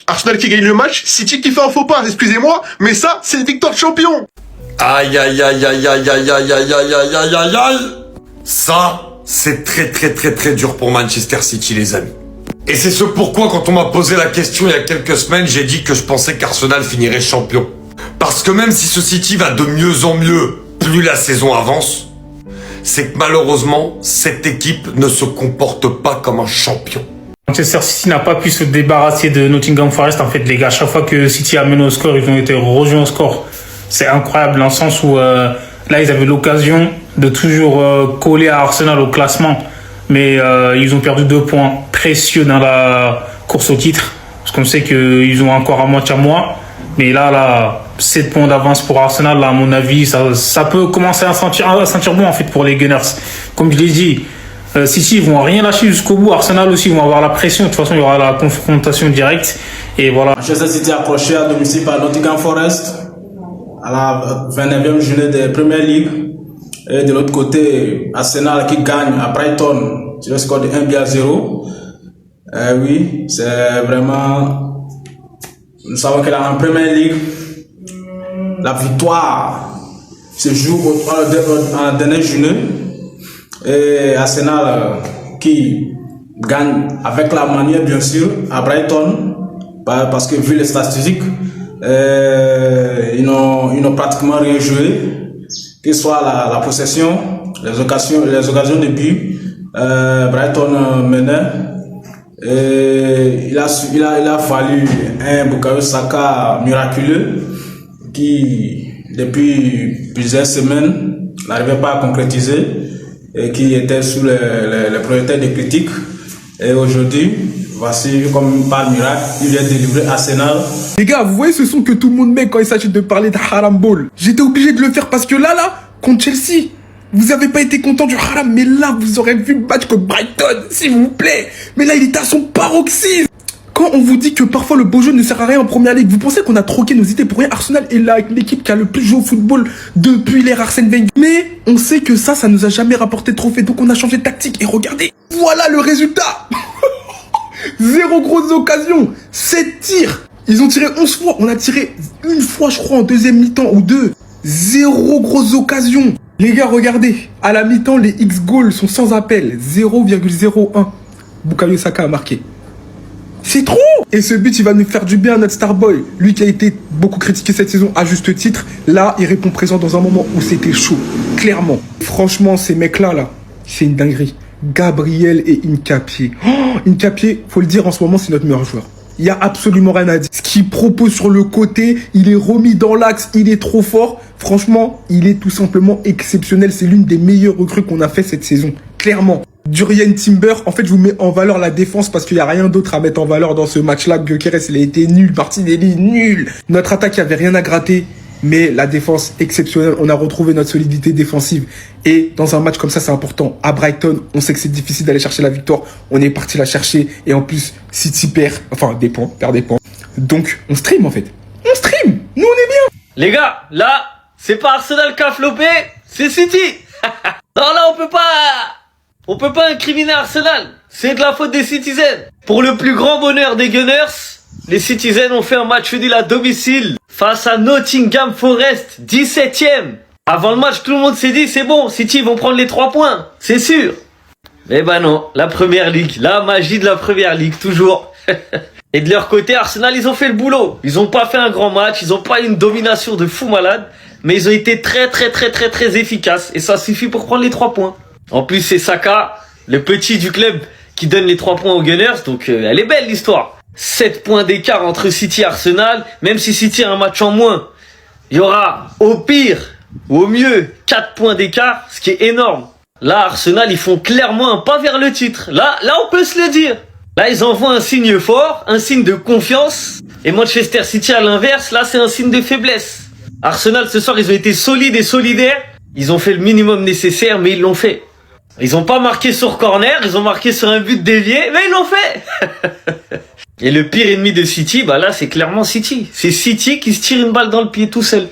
Arsenal qui gagne le match, City qui fait un faux pas, excusez-moi, mais ça, c'est une victoire de champion. Aïe aïe aïe aïe aïe aïe aïe aïe aïe aïe aïe aïe aïe. Ça, c'est très dur pour Manchester City, les amis. Et c'est ce pourquoi, quand on m'a posé la question il y a quelques semaines, j'ai dit que je pensais qu'Arsenal finirait champion. Parce que même si ce City va de mieux en mieux, plus la saison avance, c'est que malheureusement, cette équipe ne se comporte pas comme un champion. Manchester City n'a pas pu se débarrasser de Nottingham Forest. En fait, les gars, chaque fois que City a mené au score, ils ont été rejoints au score. C'est incroyable, dans le sens où là, ils avaient l'occasion de toujours coller à Arsenal au classement. Mais ils ont perdu 2 points précieux dans la course au titre. Parce qu'on sait qu'ils ont encore à moitié à moi. Mais là, 7 points d'avance pour Arsenal, là, à mon avis, ça peut commencer à sentir bon, en fait, pour les Gunners. Comme je l'ai dit, City, ils vont rien lâcher jusqu'au bout. Arsenal aussi, ils vont avoir la pression. De toute façon, il y aura la confrontation directe. Et voilà. Manchester City accroché à domicile par Nottingham Forest à la 29e journée de Premier League. Et de l'autre côté, Arsenal qui gagne à Brighton sur le score de 1-0. Oui, c'est vraiment... Nous savons que là, en Premier League, la victoire se joue en dernière journée. Et Arsenal qui gagne avec la manière, bien sûr, à Brighton, parce que vu les statistiques, ils n'ont pratiquement rien joué, que ce soit la possession, les occasions de but. Brighton menait. Et il a fallu un Bukayo Saka miraculeux qui, depuis plusieurs semaines, n'arrivait pas à concrétiser et qui était sous les projecteurs des critiques. Et aujourd'hui, voici, comme par miracle, il vient délivrer Arsenal. Les gars, vous voyez ce son que tout le monde met quand il s'agit de parler de Haram Ball. J'étais obligé de le faire parce que là, contre Chelsea, vous avez pas été content du Haram, mais là, vous aurez vu le match contre Brighton, s'il vous plaît. Mais là, il était à son paroxysme. Quand on vous dit que parfois le beau jeu ne sert à rien en première ligue, vous pensez qu'on a troqué nos idées pour rien? Arsenal est là avec l'équipe qui a le plus joué au football depuis l'ère Arsène Wenger. Mais on sait que ça nous a jamais rapporté de trophée, donc on a changé de tactique. Et regardez, voilà le résultat. 0 grosse occasion, 7 tirs. Ils ont tiré 11 fois, on a tiré une fois je crois en deuxième mi-temps ou 2. 0 grosse occasion. Les gars, regardez, à la mi-temps, les X-goals sont sans appel. 0,01. Bukayo Saka a marqué. C'est trop! Et ce but, il va nous faire du bien à notre Starboy. Lui qui a été beaucoup critiqué cette saison à juste titre. Là, il répond présent dans un moment où c'était chaud. Clairement. Franchement, ces mecs-là, c'est une dinguerie. Gabriel et Nkapie. Nkapie, faut le dire, en ce moment, c'est notre meilleur joueur. Il y a absolument rien à dire. Ce qu'il propose sur le côté, il est remis dans l'axe, il est trop fort. Franchement, il est tout simplement exceptionnel. C'est l'une des meilleures recrues qu'on a fait cette saison. Clairement. Durian Timber, en fait, je vous mets en valeur la défense parce qu'il n'y a rien d'autre à mettre en valeur dans ce match-là. Gyökeres, il a été nul. Martinelli, nul. Notre attaque, il n'y avait rien à gratter. Mais la défense, exceptionnelle. On a retrouvé notre solidité défensive. Et dans un match comme ça, c'est important. À Brighton, on sait que c'est difficile d'aller chercher la victoire. On est parti la chercher. Et en plus, City perd des points. Donc, on stream, en fait. On stream. Nous, on est bien. Les gars, là, c'est pas Arsenal qui a flopé, c'est City. Non, là, on peut pas incriminer Arsenal. C'est de la faute des Citizens. Pour le plus grand bonheur des Gunners, les Citizens ont fait un match nul à domicile face à Nottingham Forest, 17e. Avant le match, tout le monde s'est dit, c'est bon, City vont prendre les 3 points, c'est sûr. Mais bah non, la Première Ligue, la magie de la Première Ligue, toujours. Et de leur côté, Arsenal, ils ont fait le boulot. Ils ont pas fait un grand match, ils ont pas eu une domination de fou malade, mais ils ont été très efficaces. Et ça suffit pour prendre les 3 points. En plus, c'est Saka, le petit du club, qui donne les 3 points aux Gunners, donc elle est belle l'histoire. 7 points d'écart entre City et Arsenal, même si City a un match en moins, il y aura au pire ou au mieux 4 points d'écart, ce qui est énorme. Là, Arsenal, ils font clairement un pas vers le titre. Là, on peut se le dire. Là, ils envoient un signe fort, un signe de confiance. Et Manchester City, à l'inverse, là, c'est un signe de faiblesse. Arsenal, ce soir, ils ont été solides et solidaires. Ils ont fait le minimum nécessaire, mais ils l'ont fait. Ils ont pas marqué sur corner, ils ont marqué sur un but dévié, mais ils l'ont fait. Et le pire ennemi de City, bah là, c'est clairement City. C'est City qui se tire une balle dans le pied tout seul.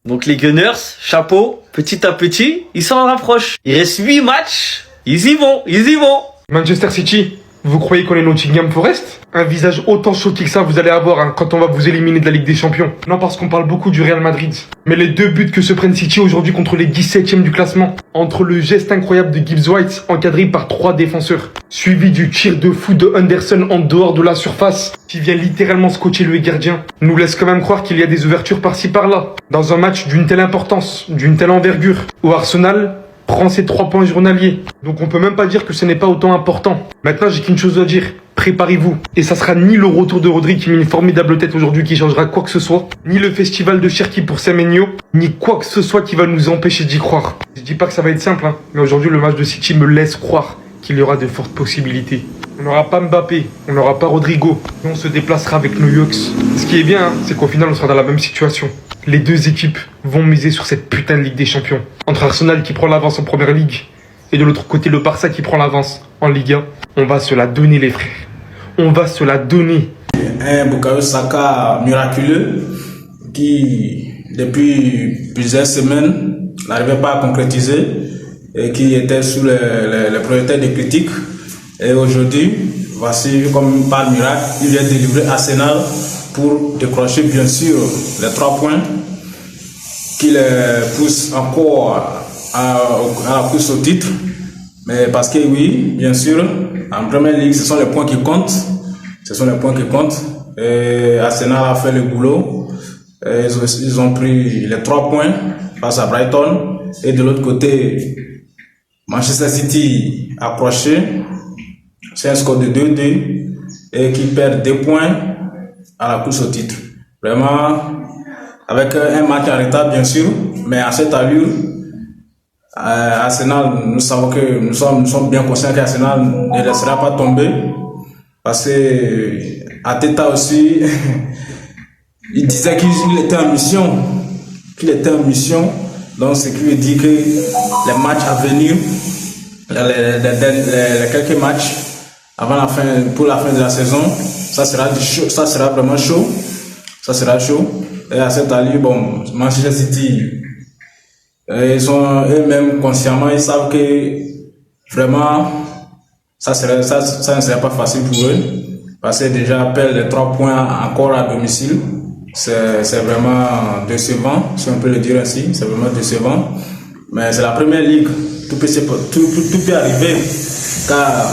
Donc les Gunners, chapeau, petit à petit, ils s'en rapprochent. Il reste 8 matchs, ils y vont. Manchester City, Vous croyez qu'on est Nottingham Forest? Un visage autant choqué que ça vous allez avoir hein, quand on va vous éliminer de la Ligue des Champions. Non, parce qu'on parle beaucoup du Real Madrid. Mais les 2 buts que se prennent City aujourd'hui contre les 17e du classement, entre le geste incroyable de Gibbs White encadré par 3 défenseurs, suivi du tir de fou de Henderson en dehors de la surface, qui vient littéralement scotcher le gardien, nous laisse quand même croire qu'il y a des ouvertures par-ci par-là. Dans un match d'une telle importance, d'une telle envergure, où Arsenal prend ses 3 points journaliers. Donc on peut même pas dire que ce n'est pas autant important. Maintenant, j'ai qu'une chose à dire. Préparez-vous. Et ça sera ni le retour de Rodri qui met une formidable tête aujourd'hui qui changera quoi que ce soit, ni le festival de Cherki pour Semenyo, ni quoi que ce soit qui va nous empêcher d'y croire. Je dis pas que ça va être simple, hein, mais aujourd'hui le match de City me laisse croire qu'il y aura de fortes possibilités. On n'aura pas Mbappé, on n'aura pas Rodrigo, et on se déplacera avec nos Yucks. Ce qui est bien, hein, c'est qu'au final on sera dans la même situation. Les 2 équipes vont miser sur cette putain de Ligue des Champions. Entre Arsenal qui prend l'avance en Première Ligue, et de l'autre côté le Barça qui prend l'avance en Liga, on va se la donner les frères. On va se la donner. Un Bukayo Saka miraculeux qui, depuis plusieurs semaines, n'arrivait pas à concrétiser et qui était sous les projecteurs des critiques. Et aujourd'hui, voici comme par miracle, il vient délivrer Arsenal pour décrocher bien sûr les 3 points qui les poussent encore à la course au titre. Mais parce que oui, bien sûr, en Première Ligue, ce sont les points qui comptent. Ce sont les points qui comptent. Et Arsenal a fait le boulot. Et ils ont pris les 3 points face à Brighton. Et de l'autre côté, Manchester City a approché. C'est un score de 2-2 et qui perd 2 points à la course au titre. Vraiment, avec un match en retard bien sûr, mais à cette allure, Arsenal, nous savons que nous sommes bien conscients qu'Arsenal ne laissera pas tomber parce que Arteta aussi il disait qu'il était en mission, donc ce qui veut dire que les matchs à venir, les quelques matchs avant la fin, pour la fin de la saison, ça sera vraiment chaud, et à cette allure, bon, Manchester City, ils sont eux-mêmes consciemment, ils savent que vraiment ça ne serait pas facile pour eux parce que déjà perdre les 3 points encore à domicile, c'est vraiment décevant, si on peut le dire ainsi, c'est vraiment décevant. Mais c'est la Première Ligue, tout peut arriver car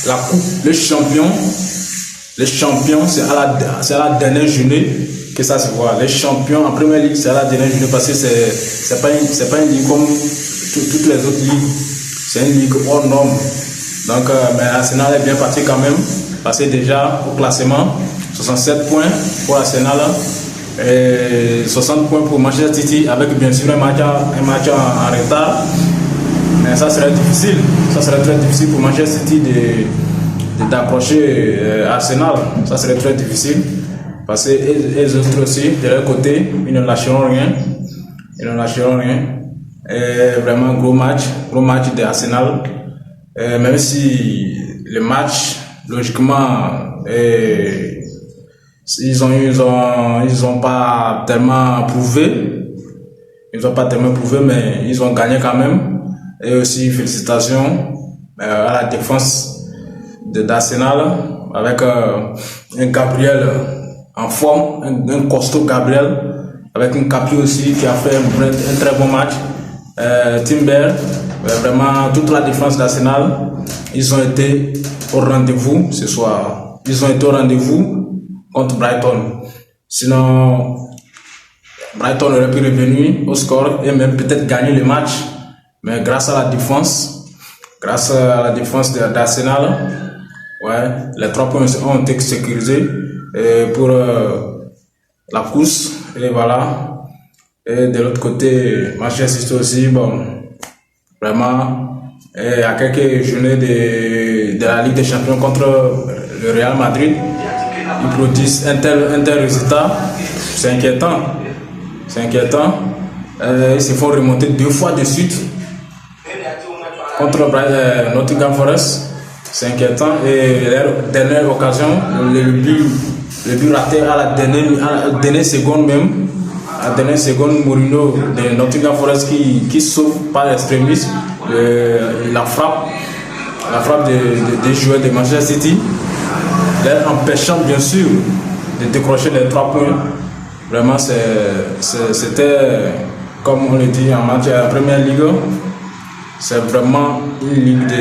la coupe, le champion, c'est à la dernière journée que ça se voit. Les champions en Première Ligue, c'est à la dernière journée parce que c'est pas une ligue comme toutes les autres ligues. C'est une ligue hors norme. Donc, mais Arsenal est bien parti quand même. Parce que déjà, au classement, 67 points pour Arsenal et 60 points pour Manchester City avec bien sûr un match en retard. Mais ça serait difficile. Ça serait très difficile pour Manchester City d'approcher Arsenal. Ça serait très difficile. Parce que les autres aussi, de leur côté, ils ne lâcheront rien. Et vraiment, gros match de Arsenal. Même si le match, logiquement, ils ont pas tellement prouvé. Mais ils ont gagné quand même. Et aussi, félicitations à la défense d'Arsenal avec un Gabriel en forme, un costaud Gabriel, avec un Capi aussi qui a fait un très bon match. Timber, vraiment toute la défense d'Arsenal, ils ont été au rendez-vous ce soir. Ils ont été au rendez-vous contre Brighton. Sinon, Brighton aurait pu revenir au score et même peut-être gagner le match. Mais grâce à la défense d'Arsenal, ouais, les 3 points ont été sécurisés pour la course. Et voilà. Et de l'autre côté, Manchester City aussi, bon, vraiment, à quelques journées de la Ligue des Champions contre le Real Madrid, ils produisent un tel résultat. C'est inquiétant. Ils se font remonter 2 fois de suite contre Nottingham Forest. C'est inquiétant. Et leur dernière occasion, le but raté à la dernière seconde même. À la dernière seconde, Mourinho de Nottingham Forest qui sauve par l'extrémisme la frappe la frappe des joueurs de Manchester City, leur empêchant bien sûr de décrocher les 3 points. Vraiment, c'était, comme on le dit en match à la première ligue, c'est vraiment une ligue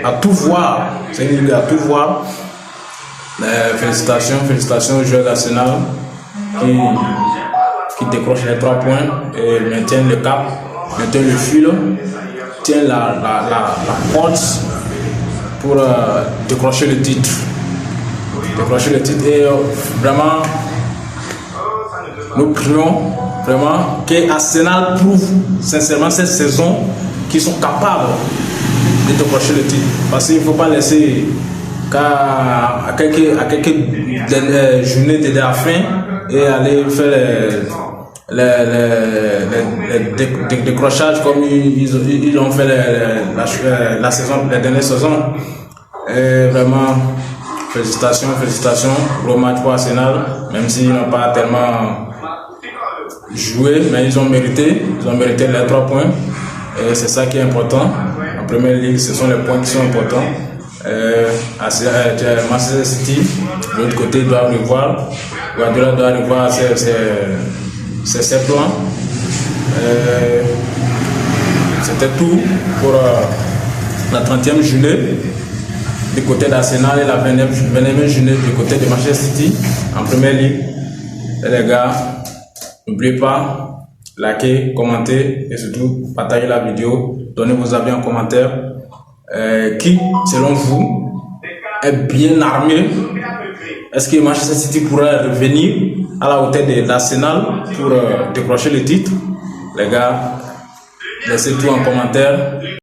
à tout voir. C'est une ligue à tout voir. Félicitations aux joueurs d'Arsenal qui décrochent les 3 points et maintiennent le cap, maintiennent le fil, tiennent la porte pour décrocher le titre. Et vraiment, nous prions vraiment qu'Arsenal prouve sincèrement cette saison qu'ils sont capables de décrocher le titre. Parce qu'il ne faut pas laisser qu'à quelques journées de la fin et aller faire les décrochages comme ils ont fait la dernière saison. Et vraiment, félicitations, gros match pour Arsenal, même s'ils n'ont pas tellement joué, mais ils ont mérité les 3 points. Et c'est ça qui est important. En première ligue, ce sont les points qui sont importants. Manchester City, de l'autre côté, doit revoir. Guardiola doit revoir ses plans. C'était tout pour la 30e journée du côté d'Arsenal et la 29e journée du côté de Manchester City en première ligue. Et les gars, n'oubliez pas, likez, commentez et surtout partagez la vidéo, donnez vos avis en commentaire. Qui, selon vous, est bien armé? Est-ce que Manchester City pourrait revenir à la hauteur de l'Arsenal pour décrocher le titre? Les gars, laissez tout en commentaire.